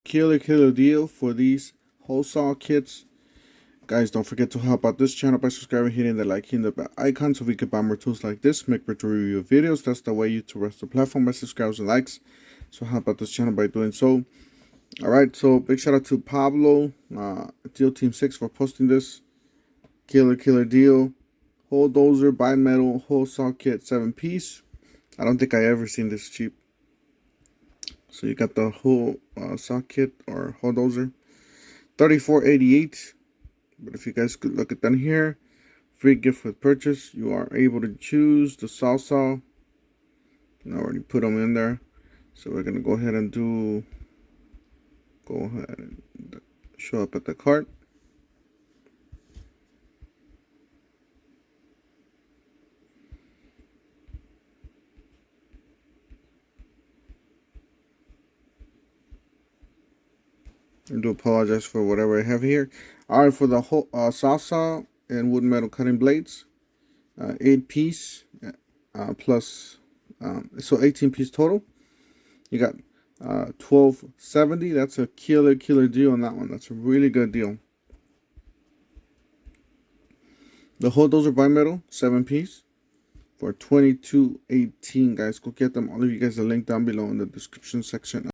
killer deal for these hole saw kits. Guys, don't forget to help out this channel by subscribing, hitting the like, hitting the bell icon so we can buy more tools like this, make better review videos. That's the way you to rest the platform by subscribes and likes. So help out this channel by doing so. Alright, so big shout out to Pablo, Deal Team 6 for posting this. Killer deal. Hole dozer, bimetal, hole saw kit, 7-piece. I don't think I ever seen this cheap. So you got the whole saw kit or hole dozer, $34.88. But if you guys could look at down here, free gift with purchase, you are able to choose the saw. I already put them in there, so we're gonna go ahead and show up at the cart. I do apologize for whatever I have here. Alright, for the whole saw and wood metal cutting blades, 8-piece plus, so 18-piece total. You got $12.70. That's a killer deal on that one. That's a really good deal. The hole dozer bimetal, 7-piece for $22.18. Guys, go get them. I'll leave you guys a link down below in the description section.